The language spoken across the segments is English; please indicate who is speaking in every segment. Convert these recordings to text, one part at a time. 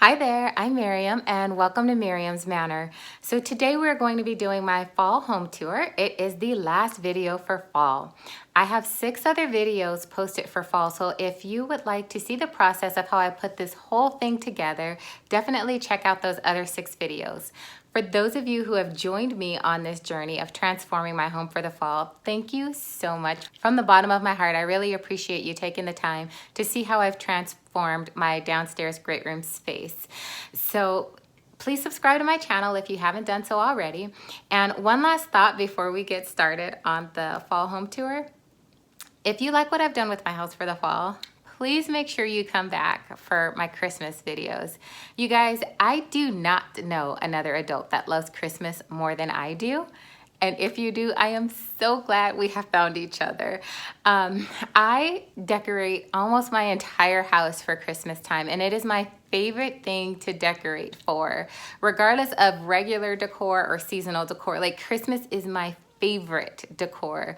Speaker 1: Hi there, I'm Miriam and welcome to Miriam's Manor. So today we're going to be doing my fall home tour. It is the last video for fall. I have 6 other videos posted for fall, so if you would like to see the process of how I put this whole thing together, definitely check out those other 6 videos. For those of you who have joined me on this journey of transforming my home for the fall, thank you so much. From the bottom of my heart, I really appreciate you taking the time to see how I've transformed my downstairs great room space. So please subscribe to my channel if you haven't done so already. And one last thought before we get started on the fall home tour. If you like what I've done with my house for the fall, please make sure you come back for my Christmas videos. You guys, I do not know another adult that loves Christmas more than I do. And if you do, I am so glad we have found each other. I decorate almost my entire house for Christmas time, and it is my favorite thing to decorate for, regardless of regular decor or seasonal decor. Like, Christmas is my favorite decor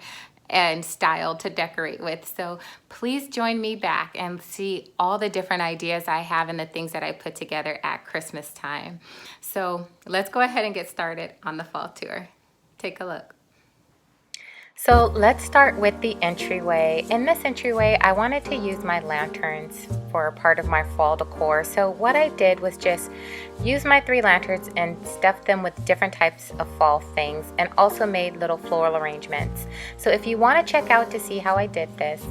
Speaker 1: and style to decorate with. So please join me back and see all the different ideas I have and the things that I put together at Christmas time. So let's go ahead and get started on the fall tour. Take a look. So let's start with the entryway. In this entryway, I wanted to use my lanterns for part of my fall decor. So what I did was just use my 3 lanterns and stuff them with different types of fall things, and also made little floral arrangements. So if you want to check out to see how I did this,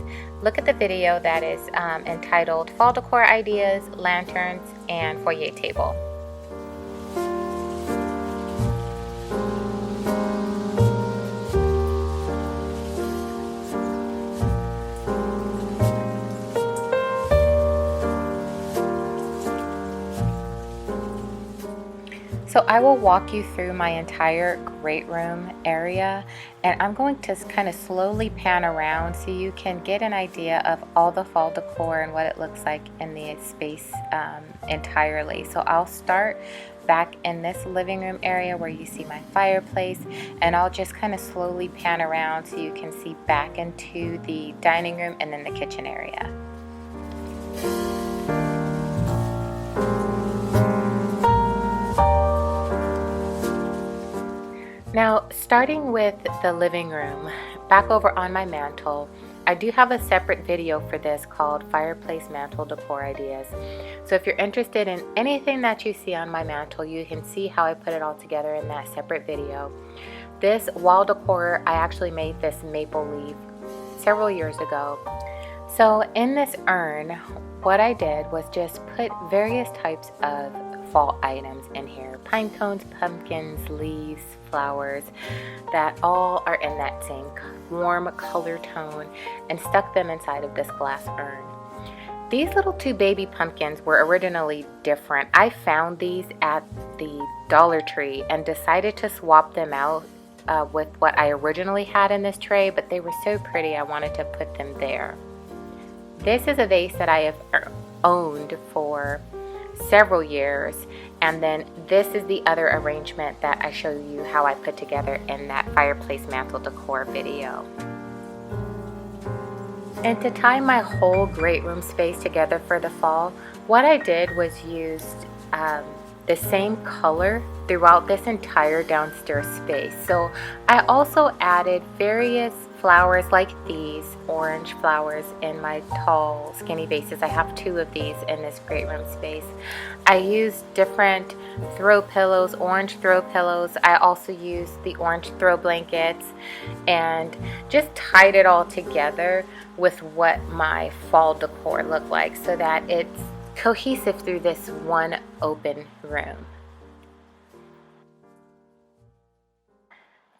Speaker 1: look at the video that is entitled Fall Decor Ideas, Lanterns, and Foyer Table. So I will walk you through my entire great room area, and I'm going to kind of slowly pan around so you can get an idea of all the fall decor and what it looks like in the space entirely. So I'll start back in this living room area where you see my fireplace, and I'll just kind of slowly pan around so you can see back into the dining room and then the kitchen area. Now, starting with the living room, back over on my mantle, I do have a separate video for this called Fireplace Mantle Decor Ideas. So if you're interested in anything that you see on my mantle, you can see how I put it all together in that separate video. This wall decor, I actually made this maple leaf several years ago. So in this urn, what I did was just put various types of fall items in here. Pine cones, pumpkins, leaves, flowers, that all are in that same warm color tone, and stuck them inside of this glass urn. These little 2 baby pumpkins were originally different. I found these at the Dollar Tree and decided to swap them out with what I originally had in this tray, but they were so pretty I wanted to put them there. This is a vase that I have owned for several years, and then this is the other arrangement that I show you how I put together in that fireplace mantle decor video. And to tie my whole great room space together for the fall, what I did was used the same color throughout this entire downstairs space. So I also added various flowers like these orange flowers in my tall skinny vases. I have 2 of these in this great room space. I used different throw pillows, orange throw pillows. I also used the orange throw blankets, and just tied it all together with what my fall decor looked like so that it's cohesive through this one open room.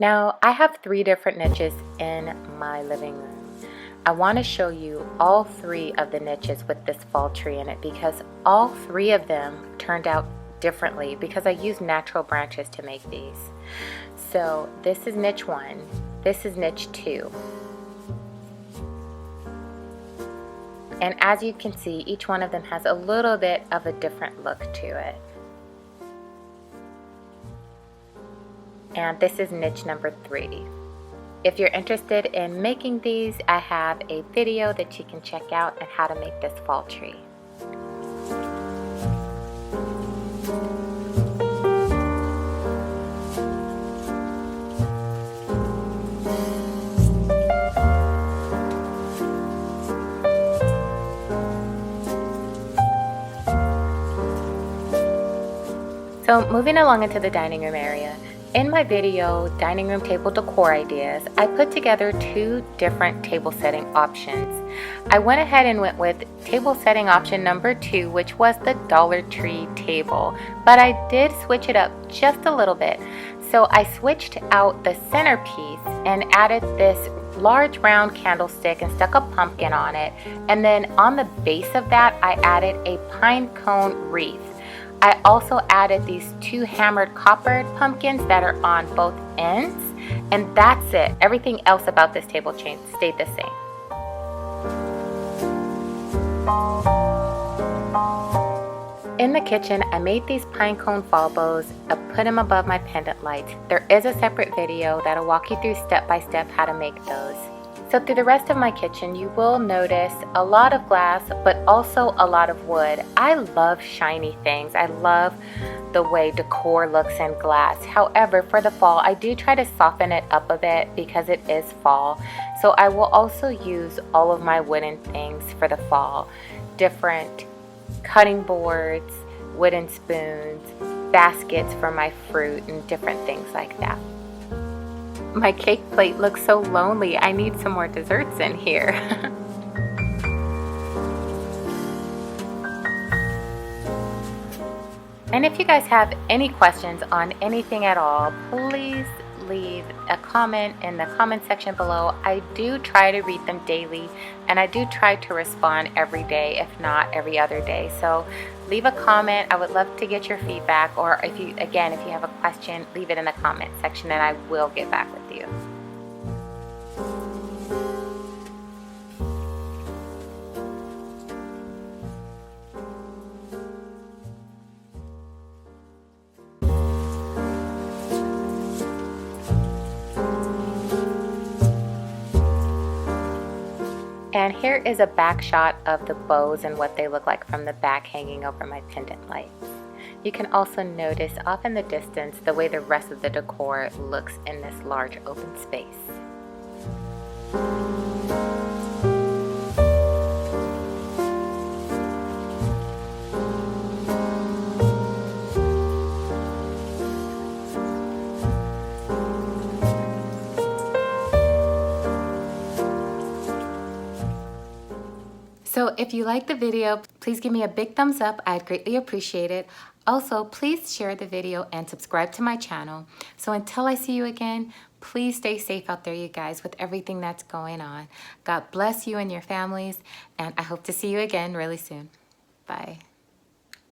Speaker 1: Now, I have 3 different niches in my living room. I want to show you all 3 of the niches with this fall tree in it, because all 3 of them turned out differently because I used natural branches to make these. So this is niche 1, this is niche 2. And as you can see, each one of them has a little bit of a different look to it. And this is niche number 3. If you're interested in making these, I have a video that you can check out on how to make this fall tree. So moving along into the dining room area. In my video, dining room table decor ideas, I put together 2 different table setting options. I went ahead and went with table setting option number 2, which was the Dollar Tree table, but I did switch it up just a little bit. So I switched out the centerpiece and added this large round candlestick and stuck a pumpkin on it. And then on the base of that, I added a pine cone wreath. I also added these 2 hammered coppered pumpkins that are on both ends, and that's it. Everything else about this table stayed the same. In the kitchen, I made these pine cone fall bows. I put them above my pendant lights. There is a separate video that'll walk you through step by step how to make those. So through the rest of my kitchen, you will notice a lot of glass, but also a lot of wood. I love shiny things. I love the way decor looks in glass. However, for the fall, I do try to soften it up a bit because it is fall. So I will also use all of my wooden things for the fall. Different cutting boards, wooden spoons, baskets for my fruit, and different things like that. My cake plate looks so lonely. I need some more desserts in here. And if you guys have any questions on anything at all, please leave a comment in the comment section below. I do try to read them daily, and I do try to respond every day, if not every other day. So leave a comment. I would love to get your feedback, or if you have a question, leave it in the comment section and I will get back with you. And here is a back shot of the bows and what they look like from the back hanging over my pendant lights. You can also notice off in the distance the way the rest of the decor looks in this large open space. So if you like the video, please give me a big thumbs up. I'd greatly appreciate it. Also, please share the video and subscribe to my channel. So until I see you again, please stay safe out there, you guys, with everything that's going on. God bless you and your families, and I hope to see you again really soon. Bye.